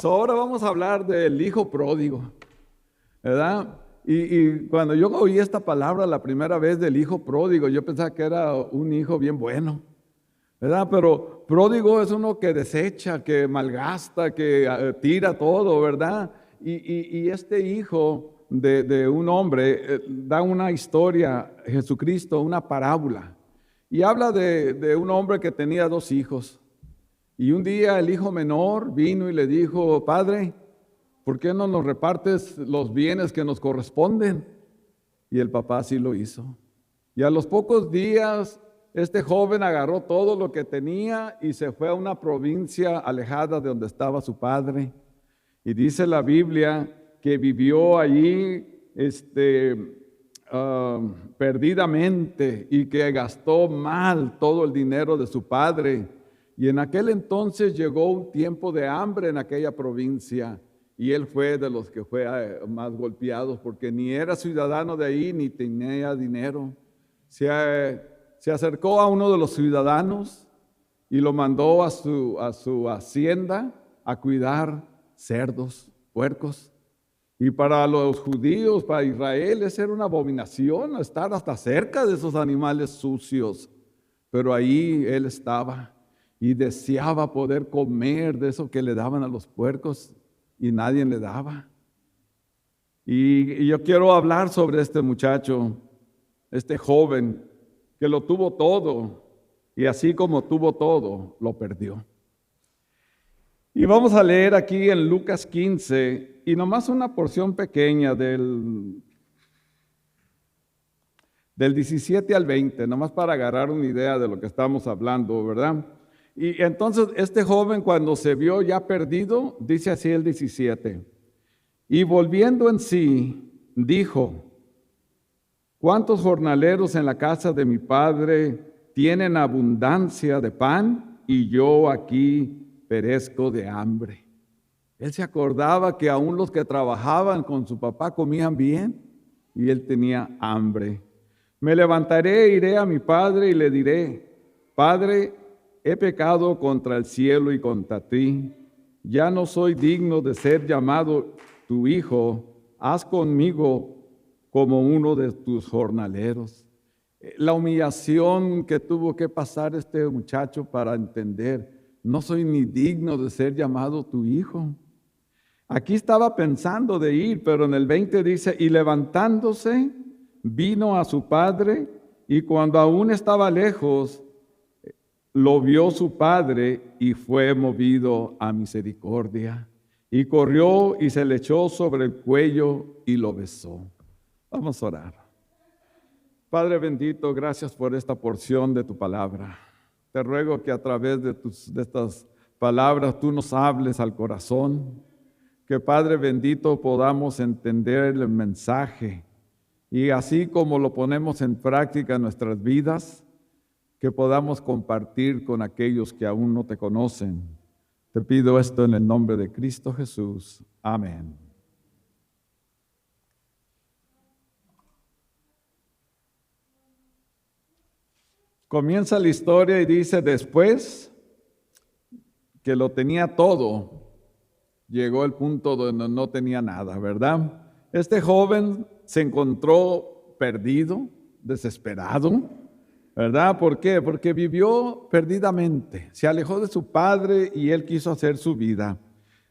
Ahora vamos a hablar del hijo pródigo, ¿verdad? Y cuando yo oí esta palabra la primera vez del hijo pródigo, yo pensaba que era un hijo bien bueno, ¿verdad? Pero pródigo es uno que desecha, que malgasta, que tira todo, ¿verdad? Y este hijo de un hombre da una historia, Jesucristo, una parábola. Y habla de un hombre que tenía dos hijos. Y un día el hijo menor vino y le dijo: Padre, ¿por qué no nos repartes los bienes que nos corresponden? Y el papá sí lo hizo. Y a los pocos días, este joven agarró todo lo que tenía y se fue a una provincia alejada de donde estaba su padre. Y dice la Biblia que vivió allí perdidamente y que gastó mal todo el dinero de su padre. Y en aquel entonces llegó un tiempo de hambre en aquella provincia. Y él fue de los que fue más golpeados porque ni era ciudadano de ahí ni tenía dinero. Se acercó a uno de los ciudadanos y lo mandó a su hacienda a cuidar cerdos, puercos. Y para los judíos, para Israel, esa era una abominación, estar hasta cerca de esos animales sucios. Pero ahí él estaba y deseaba poder comer de eso que le daban a los puercos y nadie le daba. Y yo quiero hablar sobre este muchacho, este joven que lo tuvo todo y así como tuvo todo, lo perdió. Y vamos a leer aquí en Lucas 15 y nomás una porción pequeña del 17 al 20, nomás para agarrar una idea de lo que estamos hablando, ¿verdad? Y entonces este joven, cuando se vio ya perdido, dice así el 17, y volviendo en sí, dijo: ¿cuántos jornaleros en la casa de mi padre tienen abundancia de pan y yo aquí perezco de hambre? Él se acordaba que aún los que trabajaban con su papá comían bien y él tenía hambre. Me levantaré, iré a mi padre y le diré: Padre, he pecado contra el cielo y contra ti. Ya no soy digno de ser llamado tu hijo. Haz conmigo como uno de tus jornaleros. La humillación que tuvo que pasar este muchacho para entender: no soy ni digno de ser llamado tu hijo. Aquí estaba pensando de ir, pero en el 20 dice: y levantándose, vino a su padre, y cuando aún estaba lejos, lo vio su padre y fue movido a misericordia. Y corrió y se le echó sobre el cuello y lo besó. Vamos a orar. Padre bendito, gracias por esta porción de tu palabra. Te ruego que a través de estas palabras tú nos hables al corazón. Que Padre bendito podamos entender el mensaje y así como lo ponemos en práctica en nuestras vidas, que podamos compartir con aquellos que aún no te conocen. Te pido esto en el nombre de Cristo Jesús. Amén. Comienza la historia y dice: después que lo tenía todo, llegó el punto donde no tenía nada, ¿verdad? Este joven se encontró perdido, desesperado, ¿verdad? ¿Por qué? Porque vivió perdidamente, se alejó de su padre y él quiso hacer su vida.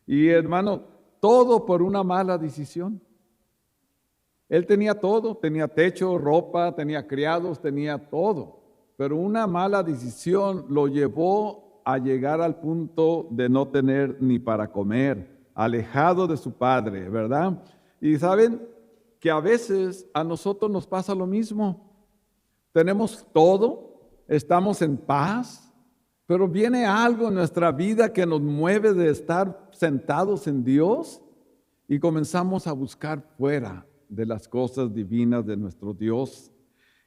Y hermano, todo por una mala decisión. Él tenía todo, tenía techo, ropa, tenía criados, tenía todo, pero una mala decisión lo llevó a llegar al punto de no tener ni para comer, alejado de su padre, ¿verdad? Y saben que a veces a nosotros nos pasa lo mismo. Tenemos todo, estamos en paz, pero viene algo en nuestra vida que nos mueve de estar sentados en Dios y comenzamos a buscar fuera de las cosas divinas de nuestro Dios.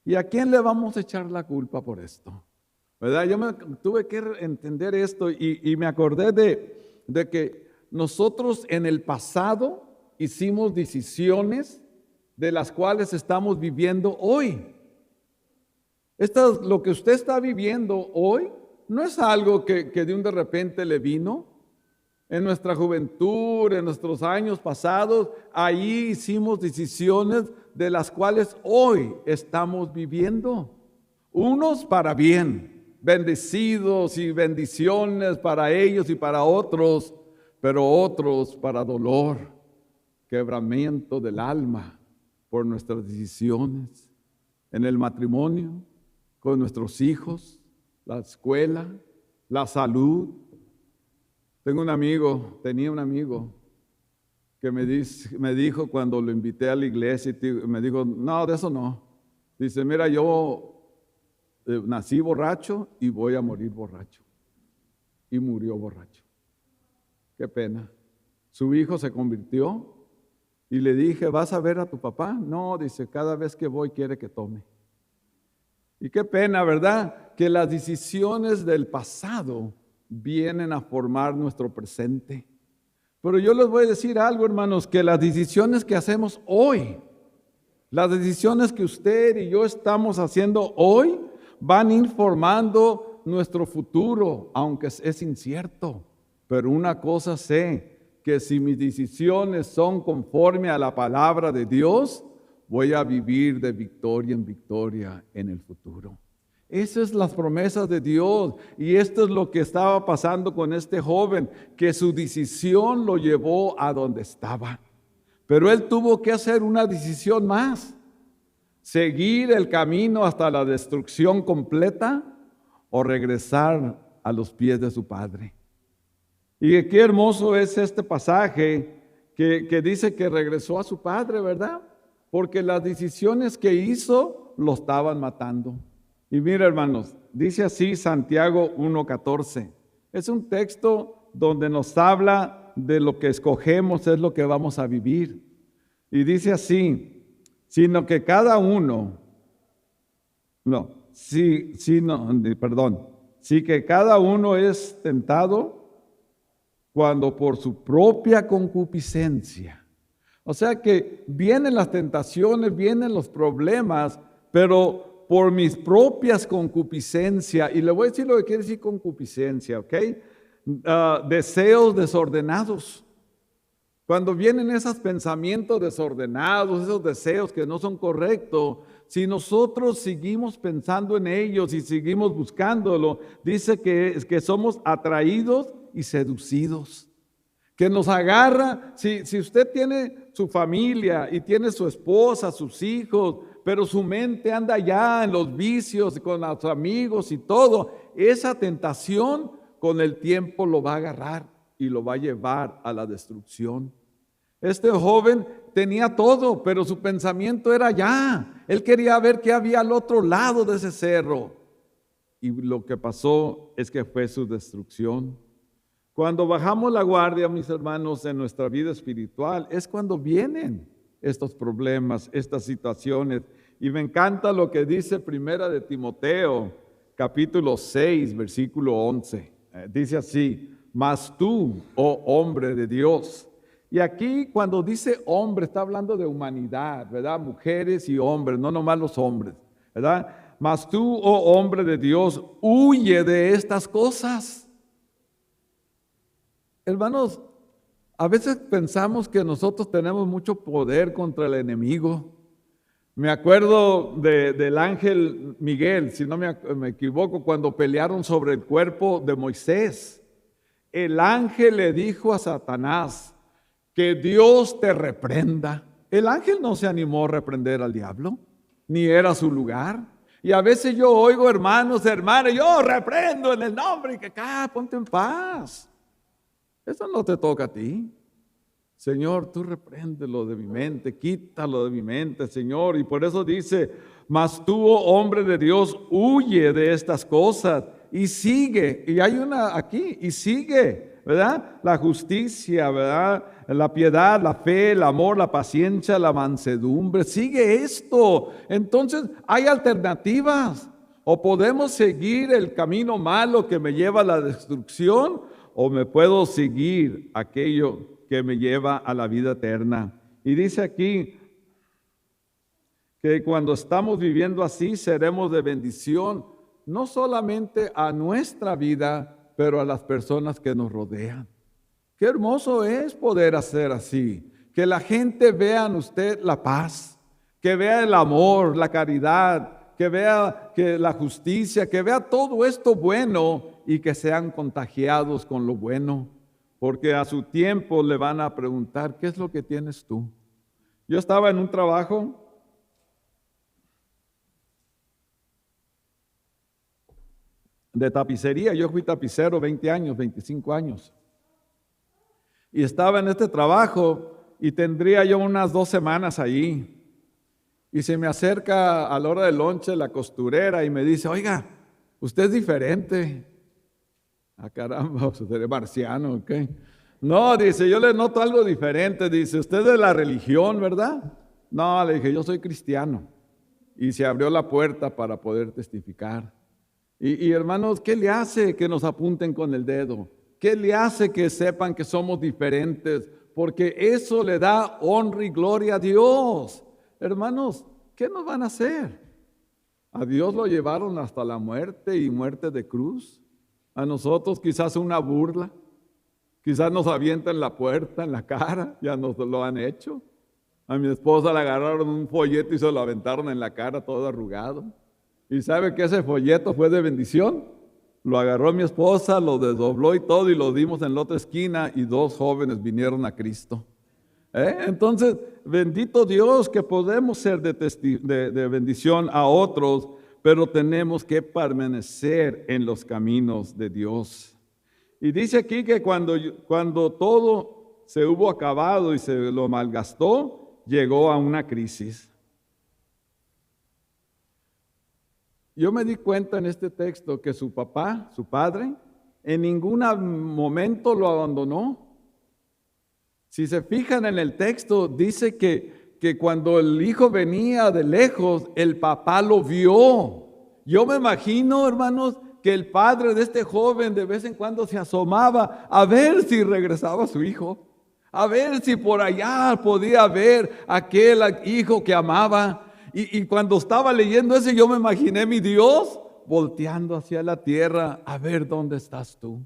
¿Y a quién le vamos a echar la culpa por esto? ¿Verdad? Yo me tuve que entender esto y me acordé de que nosotros en el pasado hicimos decisiones de las cuales estamos viviendo hoy. Lo que usted está viviendo hoy no es algo que de repente le vino. En nuestra juventud, en nuestros años pasados, ahí hicimos decisiones de las cuales hoy estamos viviendo. Unos para bien, bendecidos y bendiciones para ellos y para otros, pero otros para dolor, quebramiento del alma por nuestras decisiones en el matrimonio, con nuestros hijos, la escuela, la salud. Tenía un amigo que me dijo cuando lo invité a la iglesia, me dijo, no, de eso no. Dice, mira, yo nací borracho y voy a morir borracho. Y murió borracho. Qué pena. Su hijo se convirtió y le dije, ¿vas a ver a tu papá? No, dice, cada vez que voy quiere que tome. Y qué pena, ¿verdad? Que las decisiones del pasado vienen a formar nuestro presente. Pero yo les voy a decir algo, hermanos, que las decisiones que hacemos hoy, las decisiones que usted y yo estamos haciendo hoy, van informando nuestro futuro, aunque es incierto. Pero una cosa sé, que si mis decisiones son conforme a la palabra de Dios, voy a vivir de victoria en victoria en el futuro. Esas son las promesas de Dios, y esto es lo que estaba pasando con este joven, que su decisión lo llevó a donde estaba. Pero él tuvo que hacer una decisión más: seguir el camino hasta la destrucción completa o regresar a los pies de su padre. Y qué hermoso es este pasaje que dice que regresó a su padre, ¿verdad? Porque las decisiones que hizo lo estaban matando. Y mira, hermanos, dice así Santiago 1:14. Es un texto donde nos habla de lo que escogemos sí que vamos a vivir. Y dice así, sí que cada uno es tentado cuando por su propia concupiscencia. O sea que vienen las tentaciones, vienen los problemas, pero por mis propias concupiscencias. Y le voy a decir lo que quiere decir concupiscencia, ¿ok? Deseos desordenados. Cuando vienen esos pensamientos desordenados, esos deseos que no son correctos, si nosotros seguimos pensando en ellos y seguimos buscándolo, dice que somos atraídos y seducidos. Que nos agarra, si usted tiene su familia y tiene su esposa, sus hijos, pero su mente anda ya en los vicios, con los amigos y todo, esa tentación con el tiempo lo va a agarrar y lo va a llevar a la destrucción. Este joven tenía todo, pero su pensamiento era allá. Él quería ver qué había al otro lado de ese cerro. Y lo que pasó es que fue su destrucción. Cuando bajamos la guardia, mis hermanos, en nuestra vida espiritual, es cuando vienen estos problemas, estas situaciones. Y me encanta lo que dice Primera de Timoteo, capítulo 6, versículo 11. Dice así, mas tú, oh hombre de Dios. Y aquí cuando dice hombre, está hablando de humanidad, ¿verdad? Mujeres y hombres, no nomás los hombres, ¿verdad? Mas tú, oh hombre de Dios, huye de estas cosas. Hermanos, a veces pensamos que nosotros tenemos mucho poder contra el enemigo. Me acuerdo del ángel Miguel, si no me equivoco, cuando pelearon sobre el cuerpo de Moisés. El ángel le dijo a Satanás, que Dios te reprenda. El ángel no se animó a reprender al diablo, ni era su lugar. Y a veces yo oigo hermanos, hermanas, yo reprendo en el nombre y que ponte en paz. Eso no te toca a ti. Señor, tú repréndelo de mi mente, quítalo de mi mente, Señor. Y por eso dice, mas tú, oh hombre de Dios, huye de estas cosas y sigue. Y hay una aquí, y sigue, ¿verdad? La justicia, ¿verdad? La piedad, la fe, el amor, la paciencia, la mansedumbre. Sigue esto. Entonces hay alternativas. O podemos seguir el camino malo que me lleva a la destrucción, o me puedo seguir aquello que me lleva a la vida eterna. Y dice aquí que cuando estamos viviendo así seremos de bendición, no solamente a nuestra vida, pero a las personas que nos rodean. Qué hermoso es poder hacer así. Que la gente vea en usted la paz, que vea el amor, la caridad, que vea que la justicia, que vea todo esto bueno y que sean contagiados con lo bueno. Porque a su tiempo le van a preguntar, ¿qué es lo que tienes tú? Yo estaba en un trabajo de tapicería. Yo fui tapicero 20 años, 25 años. Y estaba en este trabajo y tendría yo unas 2 semanas allí. Y se me acerca a la hora del lonche la costurera y me dice, oiga, usted es diferente. Ah, caramba, usted es marciano, ¿ok? No, dice, yo le noto algo diferente. Dice, usted es de la religión, ¿verdad? No, le dije, yo soy cristiano. Y se abrió la puerta para poder testificar. Y hermanos, ¿qué le hace que nos apunten con el dedo? ¿Qué le hace que sepan que somos diferentes? Porque eso le da honra y gloria a Dios. Hermanos, ¿qué nos van a hacer? A Dios lo llevaron hasta la muerte y muerte de cruz. A nosotros quizás una burla. Quizás nos avientan la puerta en la cara, ya nos lo han hecho. A mi esposa le agarraron un folleto y se lo aventaron en la cara todo arrugado. ¿Y sabe que ese folleto fue de bendición? Lo agarró mi esposa, lo desdobló y todo y lo dimos en la otra esquina y 2 jóvenes vinieron a Cristo. Entonces, bendito Dios que podemos ser de bendición a otros, pero tenemos que permanecer en los caminos de Dios. Y dice aquí que cuando todo se hubo acabado y se lo malgastó, llegó a una crisis. Yo me di cuenta en este texto que su papá, su padre, en ningún momento lo abandonó. Si se fijan en el texto, dice que cuando el hijo venía de lejos, el papá lo vio. Yo me imagino, hermanos, que el padre de este joven de vez en cuando se asomaba a ver si regresaba su hijo, a ver si por allá podía ver aquel hijo que amaba. Y cuando estaba leyendo eso, yo me imaginé mi Dios volteando hacia la tierra a ver dónde estás tú.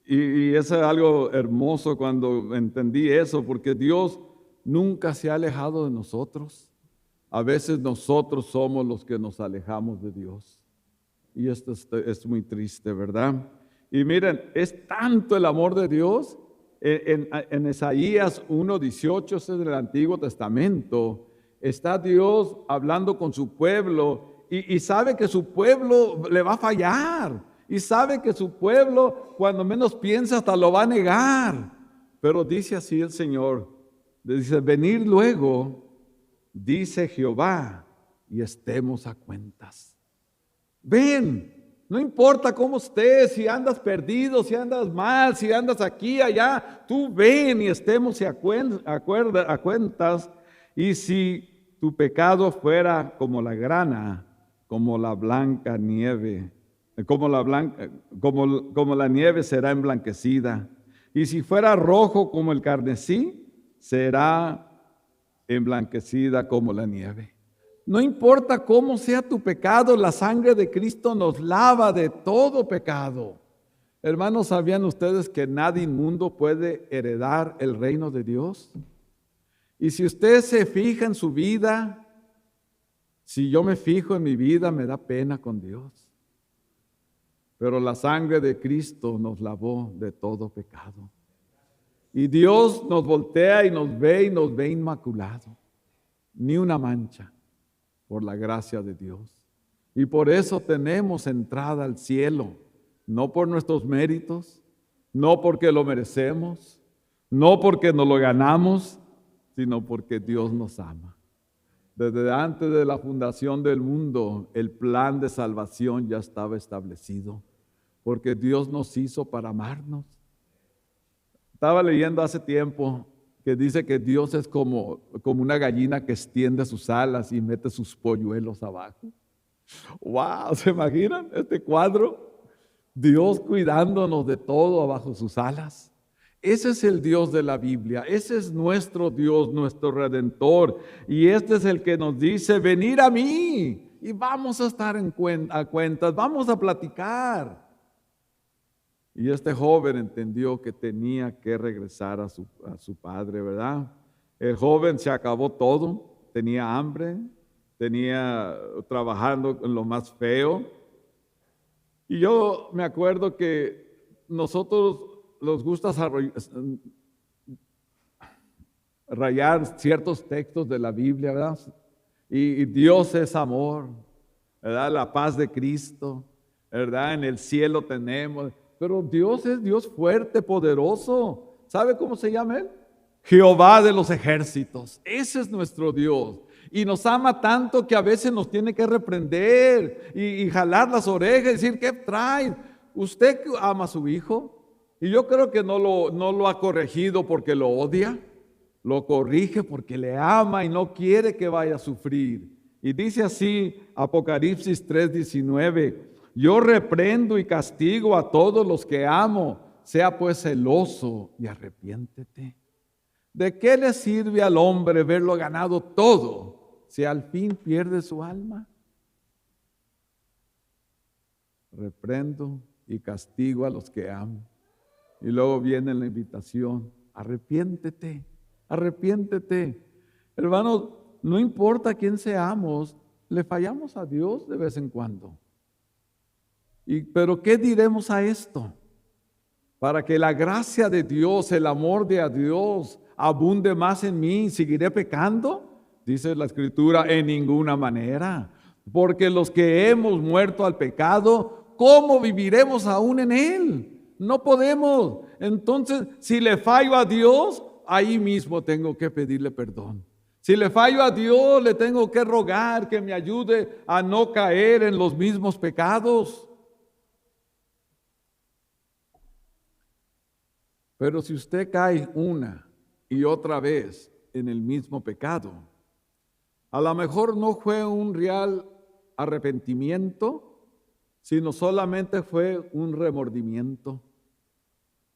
Y eso es algo hermoso cuando entendí eso, porque Dios nunca se ha alejado de nosotros. A veces nosotros somos los que nos alejamos de Dios. Y esto es muy triste, ¿verdad? Y miren, es tanto el amor de Dios. En Isaías 1:18, ese es del Antiguo Testamento, está Dios hablando con su pueblo y sabe que su pueblo le va a fallar. Y sabe que su pueblo, cuando menos piensa, hasta lo va a negar. Pero dice así el Señor, dice, venid luego, dice Jehová, y estemos a cuentas. Ven, no importa cómo estés, si andas perdido, si andas mal, si andas aquí, allá, tú ven y estemos a cuentas. Y si tu pecado fuera como la grana, como la blanca nieve, como la nieve será emblanquecida. Y si fuera rojo como el carmesí, será emblanquecida como la nieve. No importa cómo sea tu pecado, la sangre de Cristo nos lava de todo pecado. Hermanos, ¿sabían ustedes que nadie inmundo puede heredar el reino de Dios? Y si usted se fija en su vida, si yo me fijo en mi vida, me da pena con Dios. Pero la sangre de Cristo nos lavó de todo pecado. Y Dios nos voltea y nos ve inmaculado. Ni una mancha, por la gracia de Dios. Y por eso tenemos entrada al cielo, no por nuestros méritos, no porque lo merecemos, no porque nos lo ganamos, sino porque Dios nos ama. Desde antes de la fundación del mundo, el plan de salvación ya estaba establecido, porque Dios nos hizo para amarnos. Estaba leyendo hace tiempo que dice que Dios es como una gallina que extiende sus alas y mete sus polluelos abajo. ¡Wow! ¿Se imaginan este cuadro? Dios cuidándonos de todo abajo sus alas. Ese es el Dios de la Biblia, ese es nuestro Dios, nuestro Redentor. Y este es el que nos dice, venid a mí y vamos a estar a cuentas, vamos a platicar. Y este joven entendió que tenía que regresar a su padre, ¿verdad? El joven se acabó todo, tenía hambre, tenía trabajando en lo más feo. Y yo me acuerdo que nosotros nos gusta rayar ciertos textos de la Biblia, ¿verdad? Y Dios es amor, ¿verdad? La paz de Cristo, ¿verdad? En el cielo tenemos. Pero Dios es Dios fuerte, poderoso. ¿Sabe cómo se llama Él? Jehová de los ejércitos. Ese es nuestro Dios. Y nos ama tanto que a veces nos tiene que reprender y jalar las orejas y decir, ¿qué trae? ¿Usted ama a su hijo? Y yo creo que no lo ha corregido porque lo odia. Lo corrige porque le ama y no quiere que vaya a sufrir. Y dice así Apocalipsis 3:19, yo reprendo y castigo a todos los que amo, sea pues celoso y arrepiéntete. ¿De qué le sirve al hombre verlo ganado todo si al fin pierde su alma? Reprendo y castigo a los que amo. Y luego viene la invitación, arrepiéntete, arrepiéntete. Hermanos, no importa quién seamos, le fallamos a Dios de vez en cuando. Pero ¿qué diremos a esto? Para que la gracia de Dios, el amor de Dios abunde más en mí, ¿seguiré pecando? Dice la Escritura, en ninguna manera. Porque los que hemos muerto al pecado, ¿cómo viviremos aún en él? No podemos. Entonces, si le fallo a Dios, ahí mismo tengo que pedirle perdón. Si le fallo a Dios, le tengo que rogar que me ayude a no caer en los mismos pecados. Pero si usted cae una y otra vez en el mismo pecado, a lo mejor no fue un real arrepentimiento, sino solamente fue un remordimiento.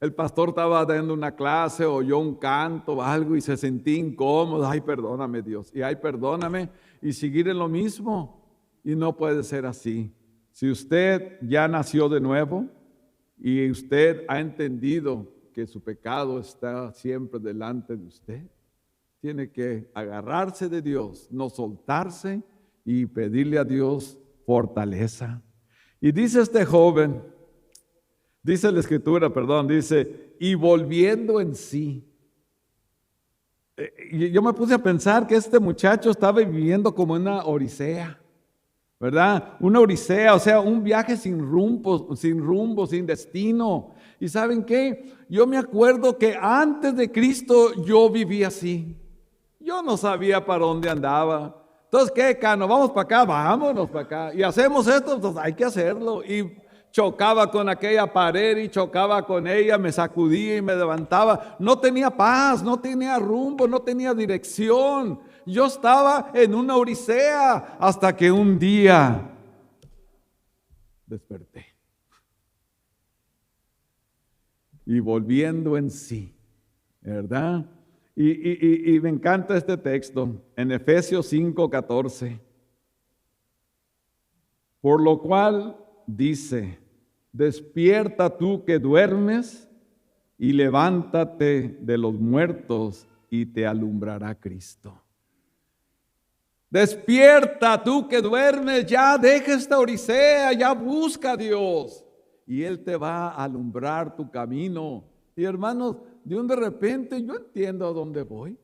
El pastor estaba dando una clase, oyó un canto o algo y se sentía incómodo. Ay, perdóname Dios. Y ay, perdóname. Y seguir en lo mismo. Y no puede ser así. Si usted ya nació de nuevo y usted ha entendido que su pecado está siempre delante de usted, tiene que agarrarse de Dios, no soltarse y pedirle a Dios fortaleza. Y dice este joven, dice la Escritura, dice, y volviendo en sí. Yo me puse a pensar que este muchacho estaba viviendo como una odisea, ¿verdad? Una odisea, o sea, un viaje sin rumbo, sin destino. ¿Y saben qué? Yo me acuerdo que antes de Cristo yo vivía así. Yo no sabía para dónde andaba. Entonces, ¿qué, Cano? ¿Vamos para acá? Vámonos para acá. Y hacemos esto, pues hay que hacerlo. Y chocaba con aquella pared y chocaba con ella, me sacudía y me levantaba. No tenía paz, no tenía rumbo, no tenía dirección. Yo estaba en una odisea hasta que un día desperté. Y volviendo en sí, ¿verdad? Y me encanta este texto en Efesios 5:14. Por lo cual dice, despierta tú que duermes y levántate de los muertos y te alumbrará Cristo. Despierta tú que duermes, ya deja esta odisea, ya busca a Dios y Él te va a alumbrar tu camino. Y hermanos, de repente yo entiendo a dónde voy.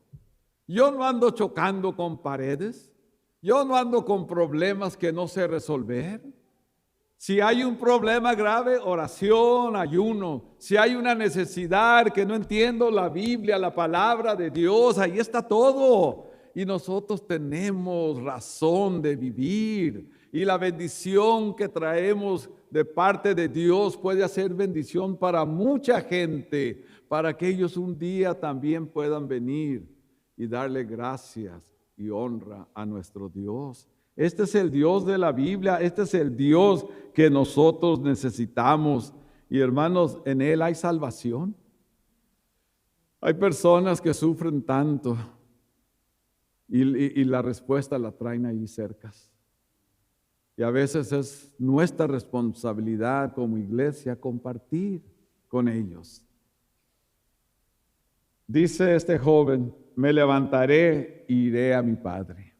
Yo no ando chocando con paredes. Yo no ando con problemas que no sé resolver. Si hay un problema grave, oración, ayuno. Si hay una necesidad que no entiendo la Biblia, la palabra de Dios, ahí está todo. Y nosotros tenemos razón de vivir. Y la bendición que traemos de parte de Dios puede hacer bendición para mucha gente, para que ellos un día también puedan venir y darle gracias y honra a nuestro Dios. Este es el Dios de la Biblia, este es el Dios que nosotros necesitamos. Y hermanos, en Él hay salvación. Hay personas que sufren tanto y la respuesta la traen ahí cerca. Y a veces es nuestra responsabilidad como iglesia compartir con ellos. Dice este joven, me levantaré e iré a mi padre.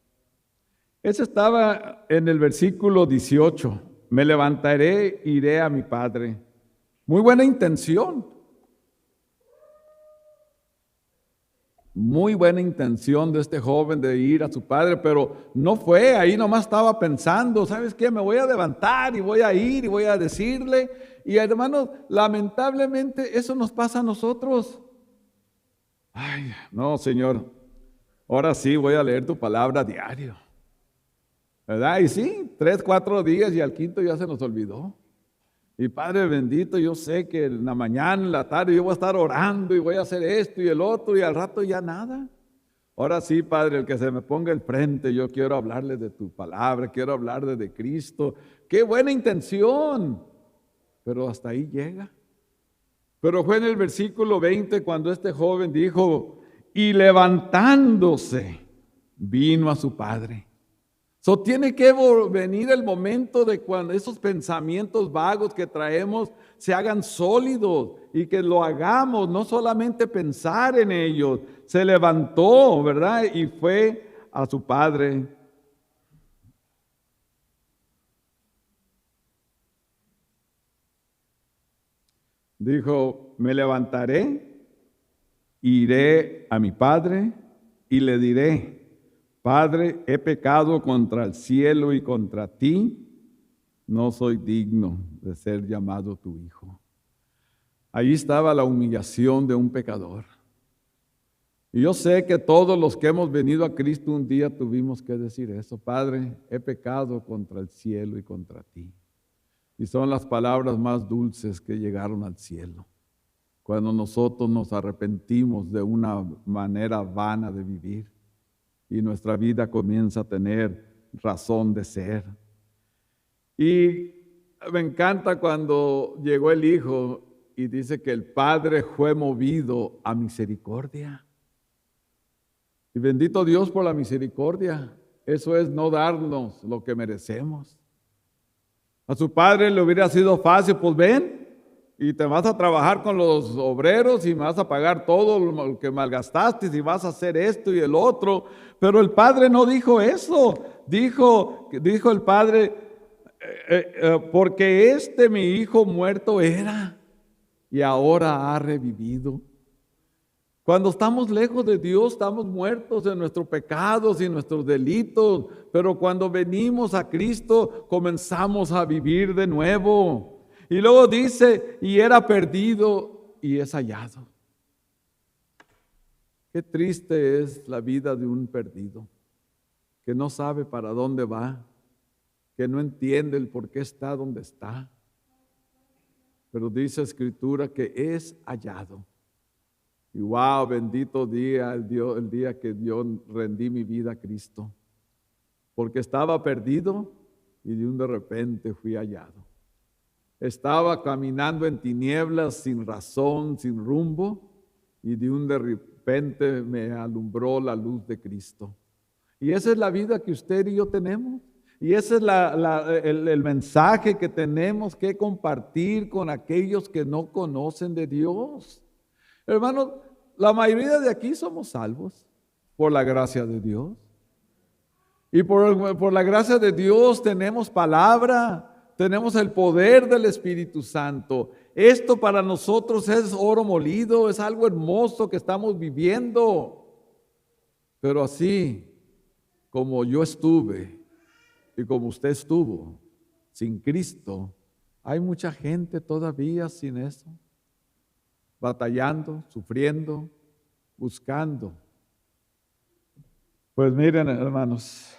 Eso estaba en el versículo 18. Me levantaré e iré a mi padre. Muy buena intención. Muy buena intención de este joven de ir a su padre, pero no fue, ahí nomás estaba pensando, ¿sabes qué? Me voy a levantar y voy a ir y voy a decirle. Y hermanos, lamentablemente eso nos pasa a nosotros. Ay, no, Señor, ahora sí voy a leer tu palabra diario, ¿verdad? Y sí, 3, 4 días y al quinto ya se nos olvidó. Y Padre bendito, yo sé que en la mañana, en la tarde, yo voy a estar orando y voy a hacer esto y el otro y al rato ya nada. Ahora sí, Padre, el que se me ponga al frente, yo quiero hablarle de tu palabra, quiero hablarle de Cristo. ¡Qué buena intención! Pero hasta ahí llega. Pero fue en el versículo 20 cuando este joven dijo, y levantándose, vino a su padre. Tiene que venir el momento de cuando esos pensamientos vagos que traemos se hagan sólidos y que lo hagamos, no solamente pensar en ellos. Se levantó, ¿verdad? Y fue a su padre. Dijo, me levantaré, iré a mi padre y le diré, Padre, he pecado contra el cielo y contra ti, no soy digno de ser llamado tu hijo. Ahí estaba la humillación de un pecador. Y yo sé que todos los que hemos venido a Cristo un día tuvimos que decir eso, Padre, he pecado contra el cielo y contra ti. Y son las palabras más dulces que llegaron al cielo, cuando nosotros nos arrepentimos de una manera vana de vivir. Y nuestra vida comienza a tener razón de ser. Y me encanta cuando llegó el Hijo y dice que el Padre fue movido a misericordia. Y bendito Dios por la misericordia. Eso es no darnos lo que merecemos. A su Padre le hubiera sido fácil, pues ven, y te vas a trabajar con los obreros y me vas a pagar todo lo que malgastaste y vas a hacer esto y el otro. Pero el Padre no dijo eso. Dijo el Padre, porque mi hijo muerto era y ahora ha revivido. Cuando estamos lejos de Dios, estamos muertos en nuestros pecados y nuestros delitos. Pero cuando venimos a Cristo, comenzamos a vivir de nuevo. Y luego dice, y era perdido y es hallado. Qué triste es la vida de un perdido, que no sabe para dónde va, que no entiende el por qué está donde está. Pero dice Escritura que es hallado. Y wow, bendito día, el día que yo rendí mi vida a Cristo. Porque estaba perdido y de repente fui hallado. Estaba caminando en tinieblas sin razón, sin rumbo, y de repente me alumbró la luz de Cristo. Y esa es la vida que usted y yo tenemos. Y ese es el mensaje que tenemos que compartir con aquellos que no conocen de Dios. Hermanos, la mayoría de aquí somos salvos por la gracia de Dios. Y por la gracia de Dios tenemos palabra. Tenemos el poder del Espíritu Santo. Esto para nosotros es oro molido, es algo hermoso que estamos viviendo. Pero así como yo estuve y como usted estuvo sin Cristo, hay mucha gente todavía sin eso, batallando, sufriendo, buscando. Pues miren, hermanos,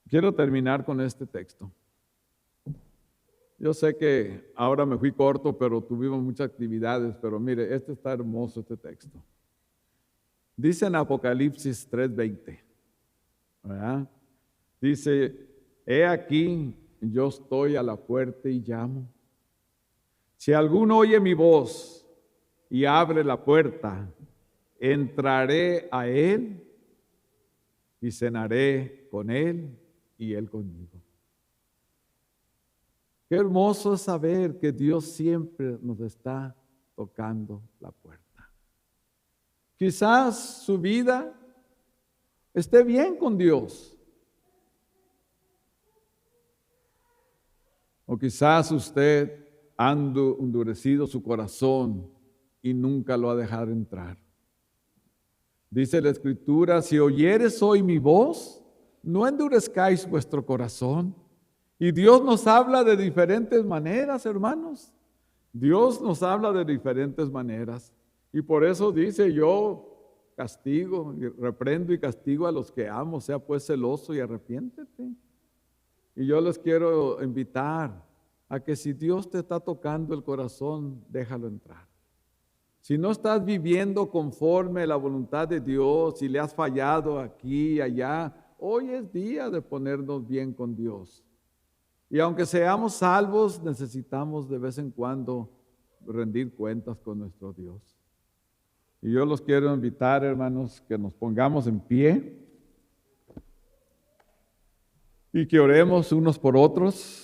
quiero terminar con este texto. Yo sé que ahora me fui corto, pero tuvimos muchas actividades, pero mire, está hermoso este texto. Dice en Apocalipsis 3:20, ¿verdad? Dice, he aquí, yo estoy a la puerta y llamo. Si alguno oye mi voz y abre la puerta, entraré a él y cenaré con él y él conmigo. Qué hermoso es saber que Dios siempre nos está tocando la puerta. Quizás su vida esté bien con Dios. O quizás usted ha endurecido su corazón y nunca lo ha dejado entrar. Dice la Escritura, si oyeres hoy mi voz, no endurezcáis vuestro corazón. Y Dios nos habla de diferentes maneras, hermanos. Dios nos habla de diferentes maneras. Y por eso dice, yo castigo, y reprendo y castigo a los que amo, sea pues celoso y arrepiéntete. Y yo les quiero invitar a que si Dios te está tocando el corazón, déjalo entrar. Si no estás viviendo conforme a la voluntad de Dios, si le has fallado aquí y allá, hoy es día de ponernos bien con Dios. Y aunque seamos salvos, necesitamos de vez en cuando rendir cuentas con nuestro Dios. Y yo los quiero invitar, hermanos, que nos pongamos en pie y que oremos unos por otros.